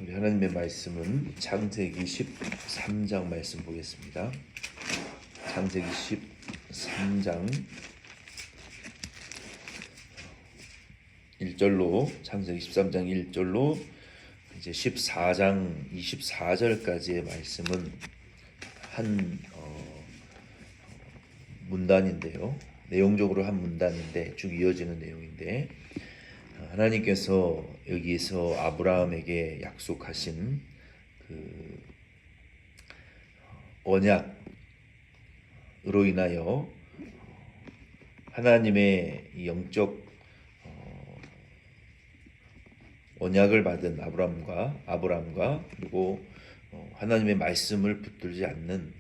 우리 하나님의 말씀은 창세기 13장 말씀 보겠습니다. 창세기 13장 1절로 창세기 13장 1절로 이제 14장 24절까지의 말씀은 한 문단인데요. 내용적으로 한 문단인데 쭉 이어지는 내용인데, 하나님께서 여기서 아브라함에게 약속하신 그 언약으로 인하여 하나님의 영적 언약을 받은 아브라함과 그리고 하나님의 말씀을 붙들지 않는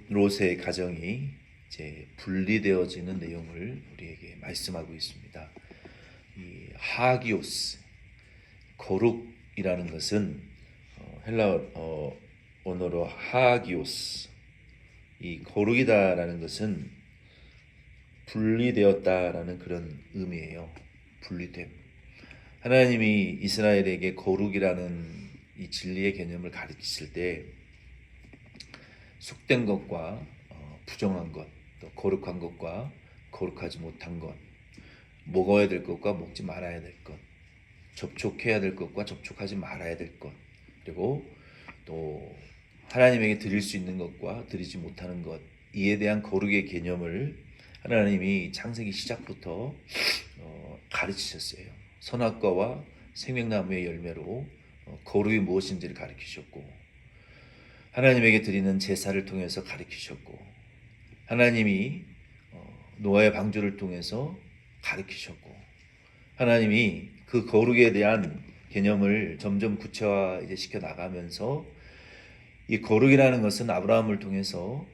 롯의 가정이 이제 분리되어지는 내용을 우리에게 말씀하고 있습니다. 이 하기오스, 거룩이라는 것은 헬라 언어로 하기오스, 이 거룩이다라는 것은 분리되었다라는 그런 의미예요. 분리됨. 하나님이 이스라엘에게 거룩이라는 이 진리의 개념을 가르치실 때 속된 것과 부정한 것, 또 거룩한 것과 거룩하지 못한 것, 먹어야 될 것과 먹지 말아야 될 것, 접촉해야 될 것과 접촉하지 말아야 될 것, 그리고 또 하나님에게 드릴 수 있는 것과 드리지 못하는 것, 이에 대한 거룩의 개념을 하나님이 창세기 시작부터 가르치셨어요. 선악과와 생명나무의 열매로 거룩이 무엇인지를 가르치셨고, 하나님에게 드리는 제사를 통해서 가르치셨고, 하나님이 노아의 방주를 통해서 가르치셨고, 하나님이 그 거룩에 대한 개념을 점점 구체화 시켜 나가면서, 이 거룩이라는 것은 아브라함을 통해서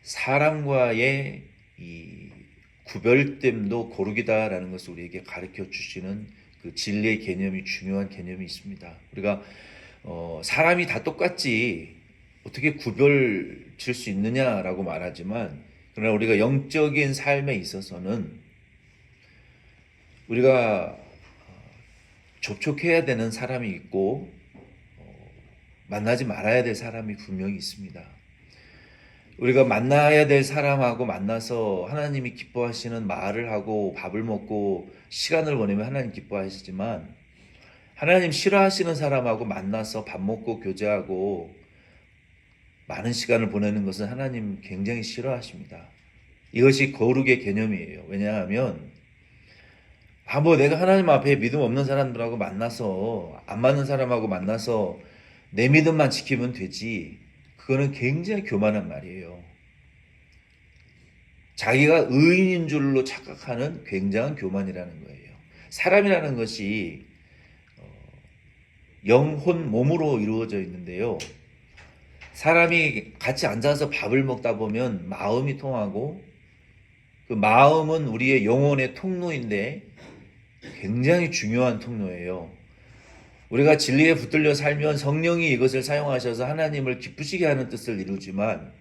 사람과의 이 구별됨도 거룩이다라는 것을 우리에게 가르쳐 주시는 그 진리의 개념이, 중요한 개념이 있습니다. 우리가 사람이 다 똑같지 어떻게 구별 질 수 있느냐라고 말하지만, 그러나 우리가 영적인 삶에 있어서는 우리가 접촉해야 되는 사람이 있고 만나지 말아야 될 사람이 분명히 있습니다. 우리가 만나야 될 사람하고 만나서 하나님이 기뻐하시는 말을 하고 밥을 먹고 시간을 보내면 하나님 기뻐하시지만, 하나님 싫어하시는 사람하고 만나서 밥 먹고 교제하고 많은 시간을 보내는 것은 하나님 굉장히 싫어하십니다. 이것이 거룩의 개념이에요. 왜냐하면 내가 하나님 앞에 믿음 없는 사람들하고 만나서, 안 맞는 사람하고 만나서 내 믿음만 지키면 되지, 그거는 굉장히 교만한 말이에요. 자기가 의인인 줄로 착각하는 굉장한 교만이라는 거예요. 사람이라는 것이 영혼, 몸으로 이루어져 있는데요. 사람이 같이 앉아서 밥을 먹다 보면 마음이 통하고, 그 마음은 우리의 영혼의 통로인데 굉장히 중요한 통로예요. 우리가 진리에 붙들려 살면 성령이 이것을 사용하셔서 하나님을 기쁘시게 하는 뜻을 이루지만,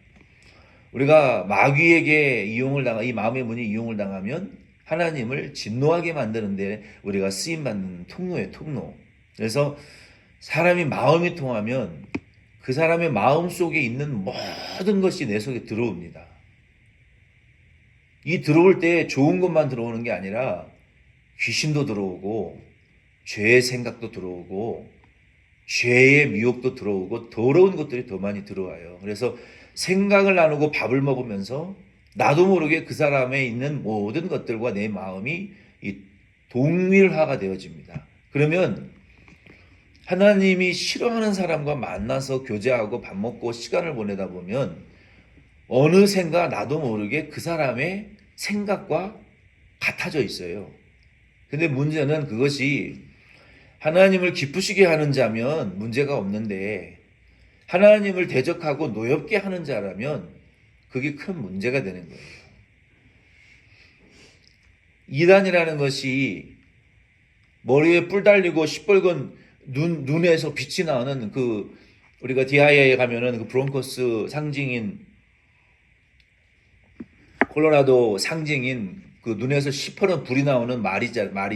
우리가 마귀에게 이 마음의 문이 이용을 당하면 하나님을 진노하게 만드는데 우리가 쓰임받는 통로예요, 통로. 그래서 사람이 마음이 통하면 그 사람의 마음 속에 있는 모든 것이 내 속에 들어옵니다. 이 들어올 때 좋은 것만 들어오는 게 아니라 귀신도 들어오고 죄의 생각도 들어오고 죄의 미혹도 들어오고 더러운 것들이 더 많이 들어와요. 그래서 생각을 나누고 밥을 먹으면서 나도 모르게 그 사람에 있는 모든 것들과 내 마음이 동일화가 되어집니다. 그러면 하나님이 싫어하는 사람과 만나서 교제하고 밥 먹고 시간을 보내다 보면 어느샌가 나도 모르게 그 사람의 생각과 같아져 있어요. 근데 문제는 그것이 하나님을 기쁘시게 하는 자면 문제가 없는데, 하나님을 대적하고 노엽게 하는 자라면 그게 큰 문제가 되는 거예요. 이단이라는 것이 머리에 뿔 달리고 시뻘건 눈에서 빛이 나는 우리가 DIA에 가면은 그 브론코스 상징인, 콜로라도 상징인 그 눈에서 시퍼런 불이 나오는 말이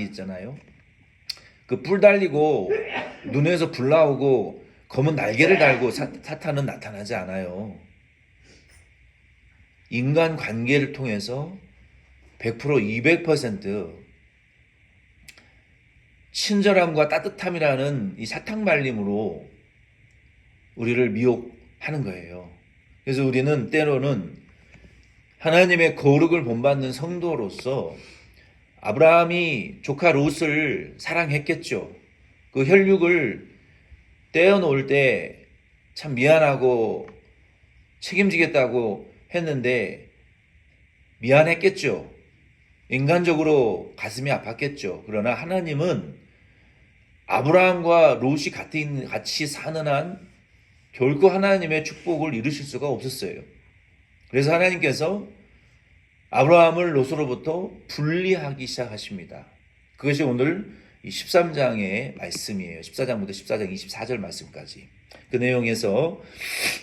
있잖아요. 그 뿔 달리고 눈에서 불 나오고 검은 날개를 달고 사탄은 나타나지 않아요. 인간 관계를 통해서 100% 200% 친절함과 따뜻함이라는 이 사탕 발림으로 우리를 미혹하는 거예요. 그래서 우리는 때로는 하나님의 거룩을 본받는 성도로서 아브라함이 조카 롯을 사랑했겠죠. 그 혈육을 떼어놓을 때 참 미안하고 책임지겠다고 했는데 미안했겠죠. 인간적으로 가슴이 아팠겠죠. 그러나 하나님은 아브라함과 롯이 같이 사는 한 결코 하나님의 축복을 이루실 수가 없었어요. 그래서 하나님께서 아브라함을 롯으로부터 분리하기 시작하십니다. 그것이 오늘 13장의 말씀이에요. 14장부터 14장 24절 말씀까지. 그 내용에서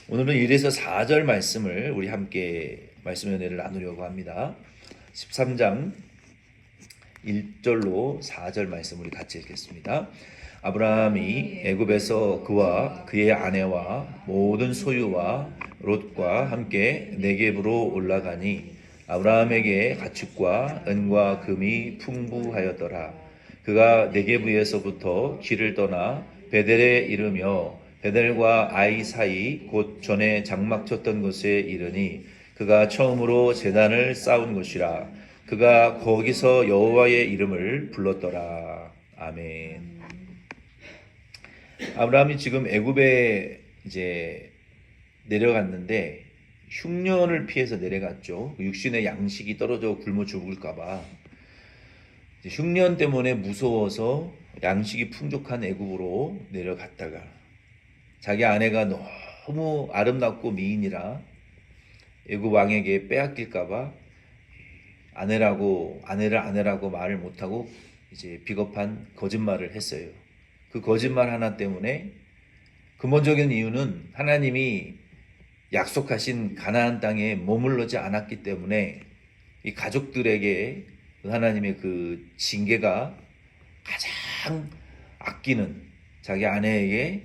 오늘은 1에서 4절 말씀을 우리 함께 말씀 연회를 나누려고 합니다. 13장 1절로 4절 말씀 우리 같이 읽겠습니다. 아브라함이 애굽에서 그와 그의 아내와 모든 소유와 롯과 함께 네겝으로 올라가니 아브라함에게 가축과 은과 금이 풍부하였더라. 그가 네겝에서부터 길을 떠나 베델에 이르며 베델과 아이 사이 곧 전에 장막 쳤던 곳에 이르니 그가 처음으로 제단을 쌓은 곳이라. 그가 거기서 여호와의 이름을 불렀더라. 아멘. 아브라함이 지금 애굽에 이제 내려갔는데 흉년을 피해서 내려갔죠. 육신의 양식이 떨어져 굶어 죽을까봐 흉년 때문에 무서워서 양식이 풍족한 애굽으로 내려갔다가 자기 아내가 너무 아름답고 미인이라 애굽 왕에게 빼앗길까봐 아내를 아내라고 말을 못하고 이제 비겁한 거짓말을 했어요. 그 거짓말 하나 때문에 근본적인 이유는 하나님이 약속하신 가나안 땅에 머물러지 않았기 때문에 이 가족들에게 하나님의 그 징계가 가장 아끼는 자기 아내에게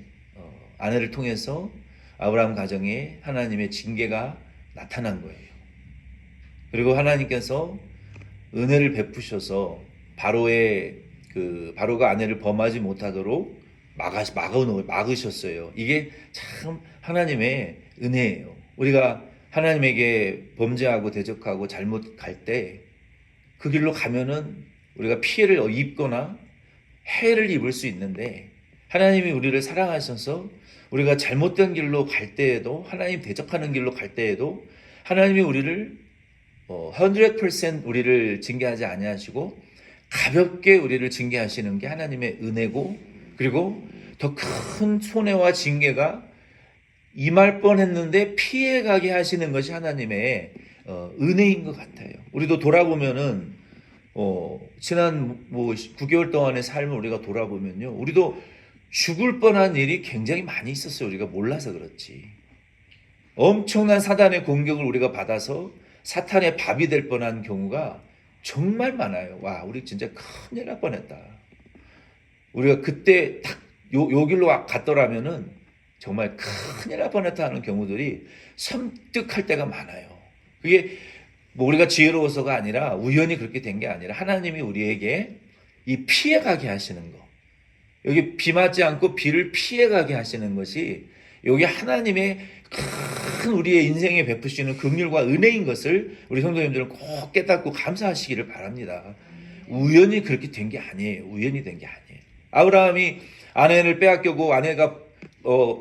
아내를 통해서 아브라함 가정에 하나님의 징계가 나타난 거예요. 그리고 하나님께서 은혜를 베푸셔서 바로가 아내를 범하지 못하도록 막으셨어요. 이게 참 하나님의 은혜예요. 우리가 하나님에게 범죄하고 대적하고 잘못 갈 때 그 길로 가면은 우리가 피해를 입거나 해를 입을 수 있는데 하나님이 우리를 사랑하셔서 우리가 잘못된 길로 갈 때에도 하나님 대적하는 길로 갈 때에도 하나님이 우리를 100% 우리를 징계하지 아니하시고 가볍게 우리를 징계하시는 게 하나님의 은혜고 그리고 더 큰 손해와 징계가 임할 뻔했는데 피해가게 하시는 것이 하나님의 은혜인 것 같아요. 우리도 돌아보면은 지난 9개월 동안의 삶을 우리가 돌아보면요, 우리도 죽을 뻔한 일이 굉장히 많이 있었어요. 우리가 몰라서 그렇지. 엄청난 사단의 공격을 우리가 받아서 사탄의 밥이 될 뻔한 경우가 정말 많아요. 와, 우리 진짜 큰일 날 뻔했다. 우리가 그때 딱 요 길로 갔더라면은 정말 큰일 날 뻔했다 하는 경우들이 섬뜩할 때가 많아요. 그게 우리가 지혜로워서가 아니라 우연히 그렇게 된 게 아니라 하나님이 우리에게 이 피해가게 하시는 거. 여기 비 맞지 않고 비를 피해가게 하시는 것이 여기 하나님의 큰 우리의 인생에 베푸시는 긍휼과 은혜인 것을 우리 성도님들은 꼭 깨닫고 감사하시기를 바랍니다. 우연히 그렇게 된 게 아니에요. 우연히 된 게 아니에요. 아브라함이 아내를 빼앗기고 아내가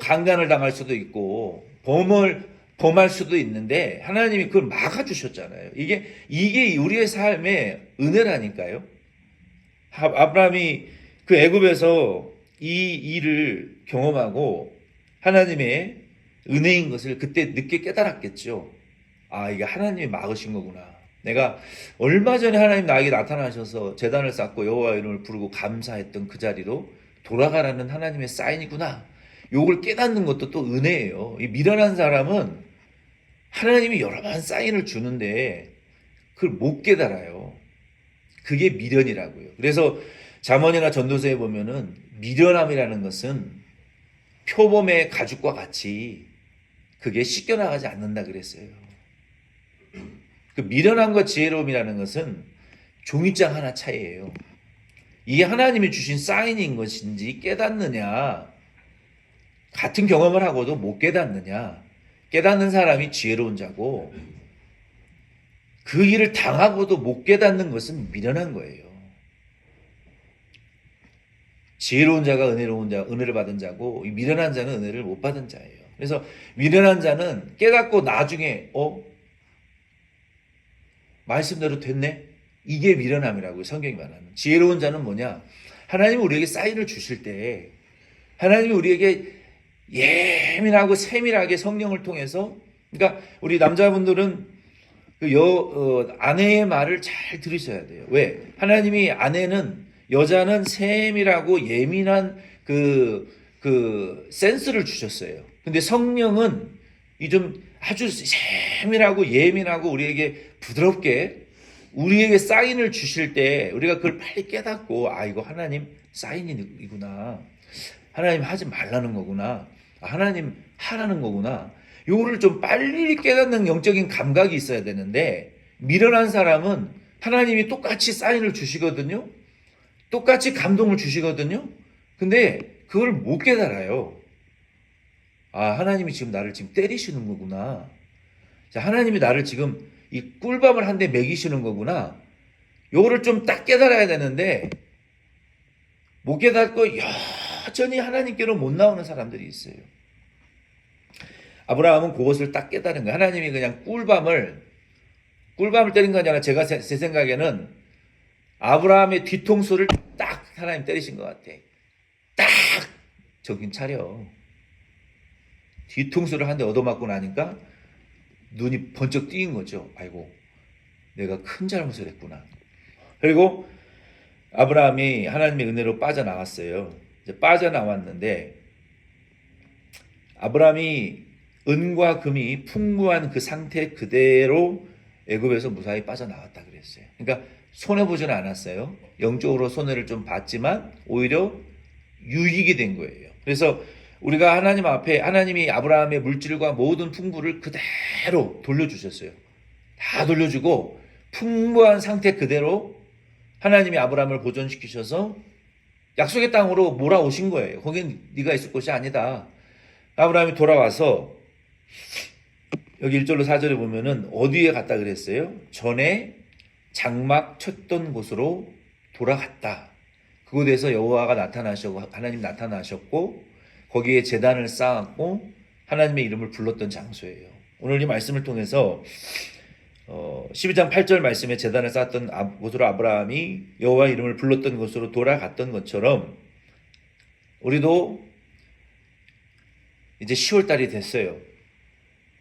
강간을 당할 수도 있고 범할 수도 있는데 하나님이 그걸 막아주셨잖아요. 이게 우리의 삶의 은혜라니까요. 아브라함이 그 애굽에서 이 일을 경험하고 하나님의 은혜인 것을 그때 늦게 깨달았겠죠. 아, 이게 하나님이 막으신 거구나. 내가 얼마 전에 하나님 나에게 나타나셔서 제단을 쌓고 여호와 이름을 부르고 감사했던 그 자리로 돌아가라는 하나님의 사인이구나. 요걸 깨닫는 것도 또 은혜예요. 이 미련한 사람은 하나님이 여러 번 사인을 주는데 그걸 못 깨달아요. 그게 미련이라고요. 그래서 잠언이나 전도서에 보면은 미련함이라는 것은 표범의 가죽과 같이 그게 씻겨나가지 않는다 그랬어요. 그 미련함과 지혜로움이라는 것은 종이장 하나 차이예요. 이게 하나님이 주신 사인인 것인지 깨닫느냐, 같은 경험을 하고도 못 깨닫느냐. 깨닫는 사람이 지혜로운 자고 그 일을 당하고도 못 깨닫는 것은 미련한 거예요. 지혜로운 자가 은혜를 받은 자고 미련한 자는 은혜를 못 받은 자예요. 그래서 미련한 자는 깨닫고 나중에 말씀대로 됐네? 이게 미련함이라고 성경이 말하는. 지혜로운 자는 뭐냐? 하나님이 우리에게 사인을 주실 때 하나님이 우리에게 예민하고 세밀하게 성령을 통해서, 그러니까 우리 남자분들은 아내의 말을 잘 들으셔야 돼요. 왜? 하나님이 여자는 세밀하고 예민한 그 센스를 주셨어요. 근데 성령은 이 좀 아주 세밀하고 예민하고 우리에게 부드럽게 우리에게 사인을 주실 때 우리가 그걸 빨리 깨닫고, 이거 하나님 사인이구나. 하나님 하지 말라는 거구나. 하나님 하라는 거구나. 요거를 좀 빨리 깨닫는 영적인 감각이 있어야 되는데, 미련한 사람은 하나님이 똑같이 사인을 주시거든요. 똑같이 감동을 주시거든요. 근데 그걸 못 깨달아요. 하나님이 지금 나를 지금 때리시는 거구나. 자, 하나님이 나를 지금 이 꿀밤을 한 대 먹이시는 거구나. 요거를 좀 딱 깨달아야 되는데 못 깨닫고 여전히 하나님께로 못 나오는 사람들이 있어요. 아브라함은 그것을 딱 깨달은 거예요. 하나님이 그냥 꿀밤을 때린 거 아니라 제 생각에는 아브라함의 뒤통수를 딱 하나님 때리신 것 같아. 딱 정신 차려. 뒤통수를 한 대 얻어맞고 나니까 눈이 번쩍 띄인 거죠. 아이고, 내가 큰 잘못을 했구나. 그리고 아브라함이 하나님의 은혜로 빠져나왔어요. 이제 빠져나왔는데 아브라함이 은과 금이 풍부한 그 상태 그대로 애굽에서 무사히 빠져나왔다 그랬어요. 그러니까 손해보지는 않았어요. 영적으로 손해를 좀 봤지만 오히려 유익이 된 거예요. 그래서 우리가 하나님 앞에 하나님이 아브라함의 물질과 모든 풍부를 그대로 돌려주셨어요. 다 돌려주고 풍부한 상태 그대로 하나님이 아브라함을 보존시키셔서 약속의 땅으로 몰아오신 거예요. 거긴 네가 있을 곳이 아니다. 아브라함이 돌아와서 여기 1절로 4절에 보면은 어디에 갔다 그랬어요? 전에 장막 쳤던 곳으로 돌아갔다. 그곳에서 여호와가 나타나셨고 하나님 나타나셨고 거기에 제단을 쌓았고 하나님의 이름을 불렀던 장소예요. 오늘 이 말씀을 통해서 12장 8절 말씀에 제단을 쌓았던 곳으로 아브라함이 여호와 이름을 불렀던 곳으로 돌아갔던 것처럼 우리도 이제 10월 달이 됐어요.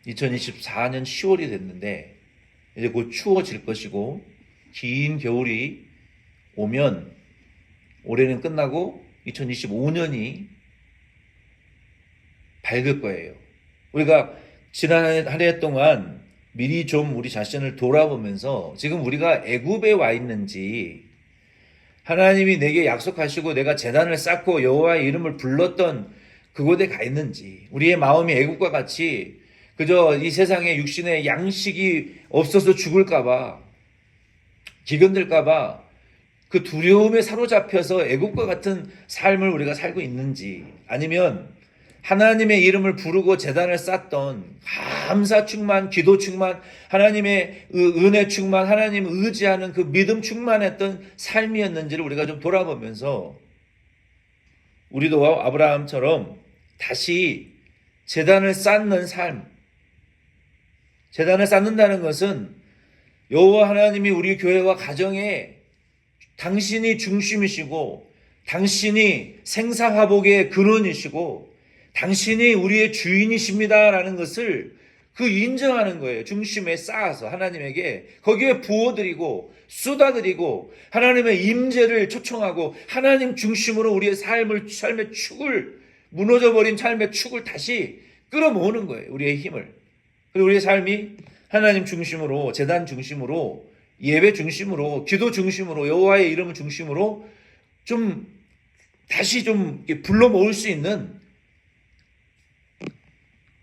2024년 10월이 됐는데 이제 곧 추워질 것이고 긴 겨울이 오면 올해는 끝나고 2025년이 밝을 거예요. 우리가 지난 한 해 동안 미리 좀 우리 자신을 돌아보면서 지금 우리가 애굽에 와 있는지 하나님이 내게 약속하시고 내가 제단을 쌓고 여호와의 이름을 불렀던 그곳에 가 있는지 우리의 마음이 애굽과 같이 그저 이 세상에 육신의 양식이 없어서 죽을까봐 기근들까봐 그 두려움에 사로잡혀서 애굽과 같은 삶을 우리가 살고 있는지 아니면 하나님의 이름을 부르고 제단을 쌓던 감사 충만, 기도 충만, 하나님의 은혜 충만, 하나님 의지하는 그 믿음 충만했던 삶이었는지를 우리가 좀 돌아보면서 우리도 아브라함처럼 다시 제단을 쌓는 삶, 제단을 쌓는다는 것은 여호와 하나님이 우리 교회와 가정에 당신이 중심이시고 당신이 생사화복의 근원이시고 당신이 우리의 주인이십니다라는 것을 인정하는 거예요. 중심에 쌓아서 하나님에게 거기에 부어드리고 쏟아드리고 하나님의 임재를 초청하고 하나님 중심으로 우리의 삶의 축을 무너져버린 삶의 축을 다시 끌어모으는 거예요. 우리의 힘을. 그리고 우리의 삶이 하나님 중심으로 제단 중심으로 예배 중심으로 기도 중심으로 여호와의 이름을 중심으로 좀 다시 좀 불러 모을 수 있는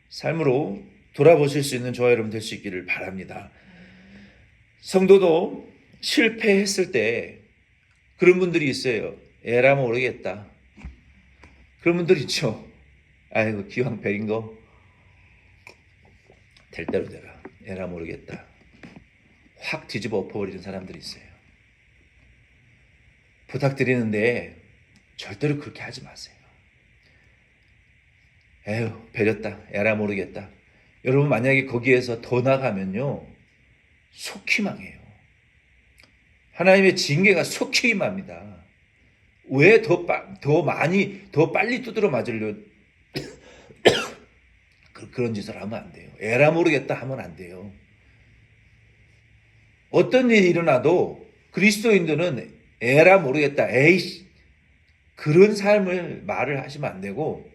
삶으로 돌아보실 수 있는 저와 여러분 될 수 있기를 바랍니다. 성도도 실패했을 때 그런 분들이 있어요. 에라 모르겠다. 그런 분들 있죠. 아이고 기왕 베린 거 될 대로 되라. 에라 모르겠다. 확 뒤집어 엎어버리는 사람들이 있어요. 부탁드리는데 절대로 그렇게 하지 마세요. 에휴 베렸다. 에라 모르겠다. 여러분 만약에 거기에서 더 나가면요. 속히 망해요. 하나님의 징계가 속히 임합니다. 왜 더 많이, 더 빨리 두드려 맞으려 그런 짓을 하면 안 돼요. 에라 모르겠다 하면 안 돼요. 어떤 일이 일어나도 그리스도인들은 에라 모르겠다, 에이씨, 그런 삶을 말을 하시면 안 되고,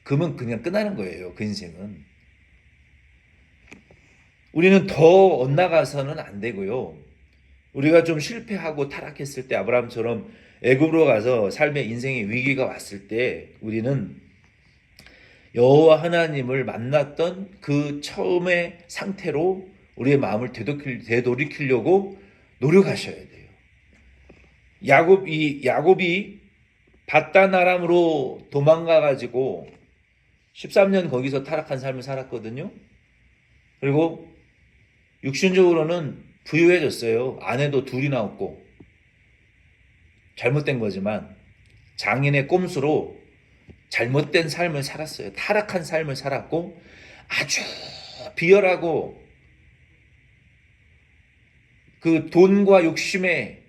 그러면 그냥 끝나는 거예요. 그 인생은. 우리는 더 엇나가서는 안 되고요. 우리가 좀 실패하고 타락했을 때 아브라함처럼 애굽으로 가서 삶의 인생의 위기가 왔을 때 우리는 여호와 하나님을 만났던 그 처음의 상태로 우리의 마음을 되돌이키려고 노력하셔야 돼요. 야곱이 밧단 아람으로 도망가 가지고 13년 거기서 타락한 삶을 살았거든요. 그리고 육신적으로는 부유해졌어요. 아내도 둘이나 없고. 잘못된 거지만 장인의 꼼수로 잘못된 삶을 살았어요. 타락한 삶을 살았고 아주 비열하고 그 돈과 욕심에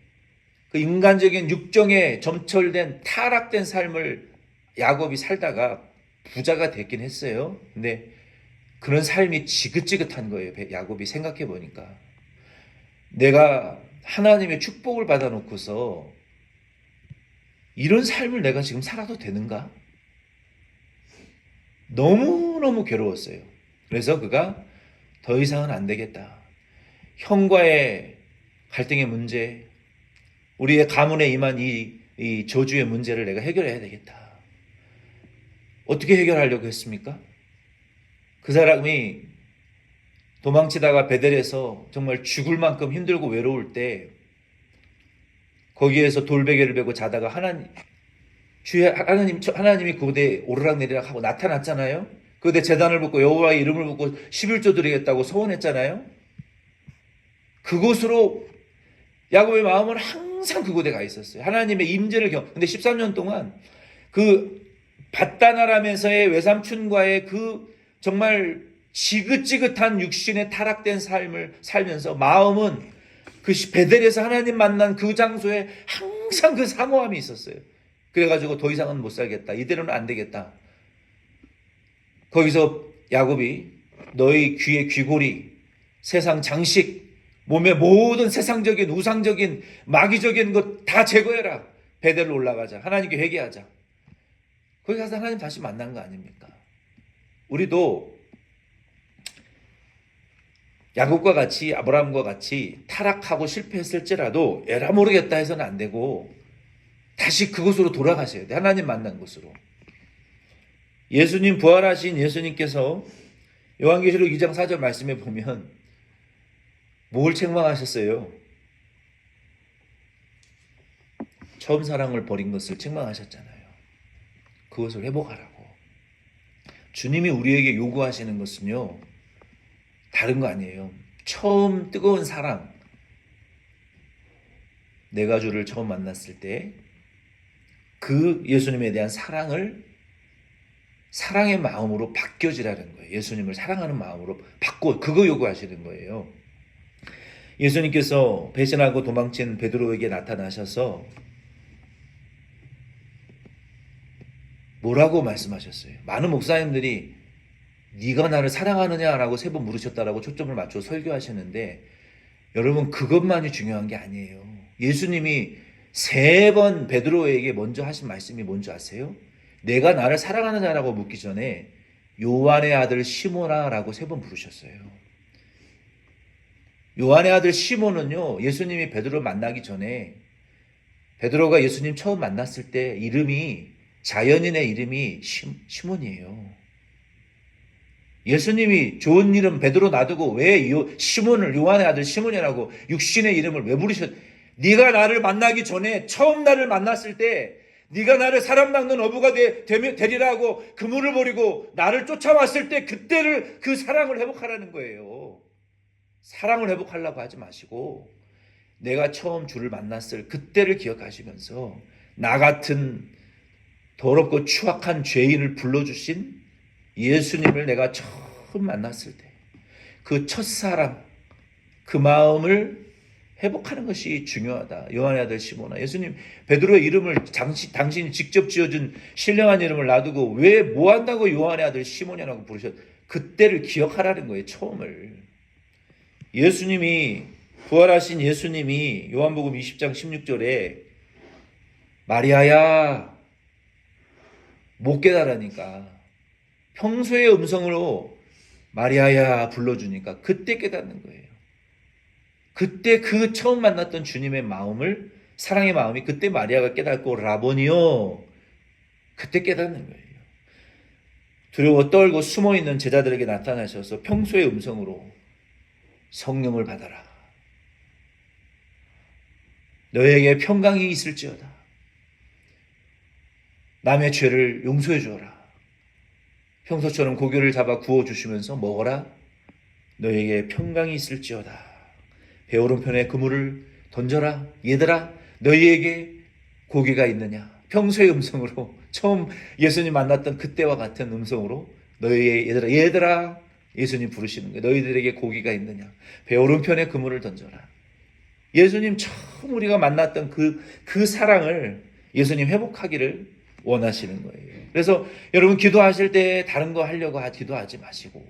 그 인간적인 육정에 점철된 타락된 삶을 야곱이 살다가 부자가 됐긴 했어요. 근데 그런 삶이 지긋지긋한 거예요. 야곱이 생각해 보니까. 내가 하나님의 축복을 받아놓고서 이런 삶을 내가 지금 살아도 되는가? 너무너무 괴로웠어요. 그래서 그가 더 이상은 안 되겠다. 형과의 갈등의 문제, 우리의 가문에 임한 이 저주의 문제를 내가 해결해야 되겠다. 어떻게 해결하려고 했습니까? 그 사람이 도망치다가 베델에서 정말 죽을 만큼 힘들고 외로울 때 거기에서 돌베개를 베고 자다가 하나님이 그곳에 오르락내리락 하고 나타났잖아요. 그곳에 제단을 붓고 여호와의 이름을 붓고 11조 드리겠다고 소원했잖아요. 그곳으로 야곱의 마음은 항상 그곳에 가 있었어요. 하나님의 임재를 근데 13년 동안 그 밧단 아람에서의 외삼촌과의 그 정말 지긋지긋한 육신의 타락된 삶을 살면서 마음은 그 베델에서 하나님 만난 그 장소에 항상 그 사모함이 있었어요. 그래가지고 더 이상은 못 살겠다. 이대로는 안 되겠다. 거기서 야곱이 너희 귀의 귀고리, 세상 장식, 몸의 모든 세상적인 우상적인 마귀적인 것 다 제거해라. 베델로 올라가자. 하나님께 회개하자. 거기 가서 하나님 다시 만난 거 아닙니까? 우리도 야곱과 같이 아브라함과 같이 타락하고 실패했을지라도 에라 모르겠다 해서는 안 되고 다시 그곳으로 돌아가셔야 돼. 하나님 만난 곳으로. 예수님 부활하신 예수님께서 요한계시록 2장 4절 말씀에 보면 뭘 책망하셨어요? 처음 사랑을 버린 것을 책망하셨잖아요. 그것을 회복하라고. 주님이 우리에게 요구하시는 것은요, 다른 거 아니에요. 처음 뜨거운 사랑, 내가 주를 처음 만났을 때 그 예수님에 대한 사랑의 마음으로 바뀌어지라는 거예요. 예수님을 사랑하는 마음으로 그거 요구하시는 거예요. 예수님께서 배신하고 도망친 베드로에게 나타나셔서 뭐라고 말씀하셨어요? 많은 목사님들이 네가 나를 사랑하느냐라고 3번 물으셨다라고 초점을 맞춰 설교하시는데 여러분 그것만이 중요한 게 아니에요. 예수님이 3번 베드로에게 먼저 하신 말씀이 뭔지 아세요? 내가 나를 사랑하느냐라고 묻기 전에 요한의 아들 시몬아라고 3번 부르셨어요. 요한의 아들 시몬은요, 예수님이 베드로를 만나기 전에 베드로가 예수님 처음 만났을 때 이름이, 자연인의 이름이 시몬이에요. 예수님이 좋은 이름 베드로 놔두고 왜 시몬을, 요한의 아들 시몬이라고 육신의 이름을 왜 부르셨? 네가 나를 만나기 전에, 처음 나를 만났을 때 네가 나를 사람 낚는 어부가 되리라고 그물을 버리고 나를 쫓아왔을 때 그때를, 그 사랑을 회복하라는 거예요. 사랑을 회복하려고 하지 마시고 내가 처음 주를 만났을 그때를 기억하시면서 나 같은 더럽고 추악한 죄인을 불러주신 예수님을 내가 처음 만났을 때 그 첫사랑, 그 마음을 회복하는 것이 중요하다. 요한의 아들 시몬아, 예수님 베드로의 이름을 당신이 직접 지어준 신령한 이름을 놔두고 왜 뭐 한다고 요한의 아들 시몬이라고 부르셨? 그때를 기억하라는 거예요. 처음을. 예수님이, 부활하신 예수님이 요한복음 20장 16절에 마리아야 못 깨달으니까 평소의 음성으로 마리아야 불러주니까 그때 깨닫는 거예요. 그때 그 처음 만났던 주님의 마음을, 사랑의 마음이 그때 마리아가 깨닫고 라보니요, 그때 깨닫는 거예요. 두려워 떨고 숨어있는 제자들에게 나타나셔서 평소의 음성으로 성령을 받아라. 너에게 평강이 있을지어다. 남의 죄를 용서해 주어라. 평소처럼 고기를 잡아 구워주시면서 먹어라. 너에게 평강이 있을지어다. 배 오른편에 그물을 던져라. 얘들아, 너희에게 고기가 있느냐. 평소의 음성으로, 처음 예수님 만났던 그때와 같은 음성으로 너희 얘들아 예수님 부르시는 거예요. 너희들에게 고기가 있느냐. 배 오른편에 그물을 던져라. 예수님 처음 우리가 만났던 그 사랑을 예수님 회복하기를 원하시는 거예요. 그래서 여러분 기도하실 때 다른 거 하려고 기도하지 마시고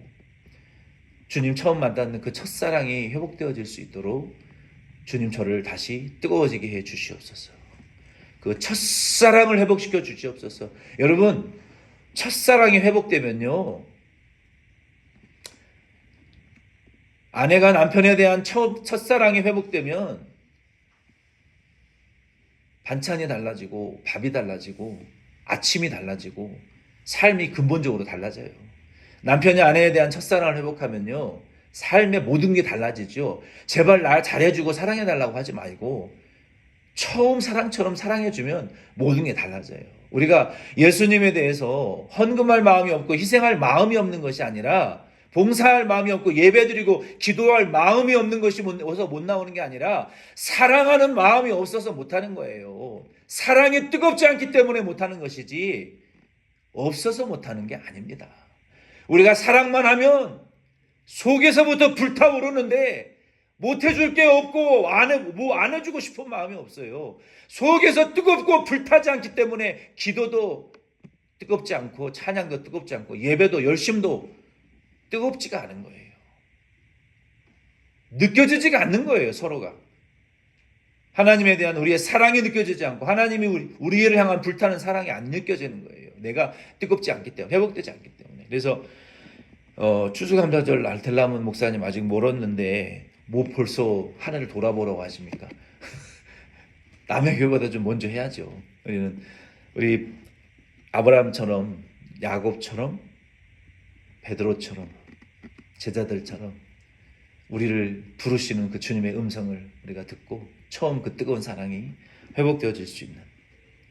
주님 처음 만났는 그 첫사랑이 회복되어질 수 있도록 주님 저를 다시 뜨거워지게 해 주시옵소서. 그 첫사랑을 회복시켜 주시옵소서. 여러분 첫사랑이 회복되면요, 아내가 남편에 대한 첫사랑이 회복되면 반찬이 달라지고 밥이 달라지고 아침이 달라지고 삶이 근본적으로 달라져요. 남편이 아내에 대한 첫사랑을 회복하면요, 삶의 모든 게 달라지죠. 제발 날 잘해주고 사랑해달라고 하지 말고 처음 사랑처럼 사랑해주면 모든 게 달라져요. 우리가 예수님에 대해서 헌금할 마음이 없고 희생할 마음이 없는 것이 아니라, 봉사할 마음이 없고 예배드리고 기도할 마음이 없는 것이 어서 못 나오는 게 아니라 사랑하는 마음이 없어서 못하는 거예요. 사랑이 뜨겁지 않기 때문에 못하는 것이지 없어서 못하는 게 아닙니다. 우리가 사랑만 하면 속에서부터 불타오르는데 못해줄 게 없고 안 해주고 싶은 마음이 없어요. 속에서 뜨겁고 불타지 않기 때문에 기도도 뜨겁지 않고 찬양도 뜨겁지 않고 예배도 열심도 뜨겁지가 않은 거예요. 느껴지지가 않는 거예요, 서로가. 하나님에 대한 우리의 사랑이 느껴지지 않고 하나님이 우리를 향한 불타는 사랑이 안 느껴지는 거예요. 내가 뜨겁지 않기 때문에, 회복되지 않기 때문에. 그래서 추수감사절 날 되려면 목사님 아직 멀었는데 뭐 벌써 하늘을 돌아보라고 하십니까? 남의 교회보다 좀 먼저 해야죠. 우리 아브라함처럼, 야곱처럼, 베드로처럼, 제자들처럼 우리를 부르시는 그 주님의 음성을 우리가 듣고 처음 그 뜨거운 사랑이 회복되어질 수 있는,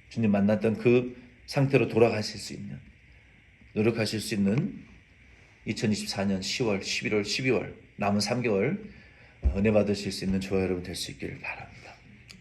주님 만났던 그 상태로 돌아가실 수 있는, 노력하실 수 있는 2024년 10월, 11월, 12월 남은 3개월 은혜 받으실 수 있는 저와 여러분 될 수 있기를 바랍니다.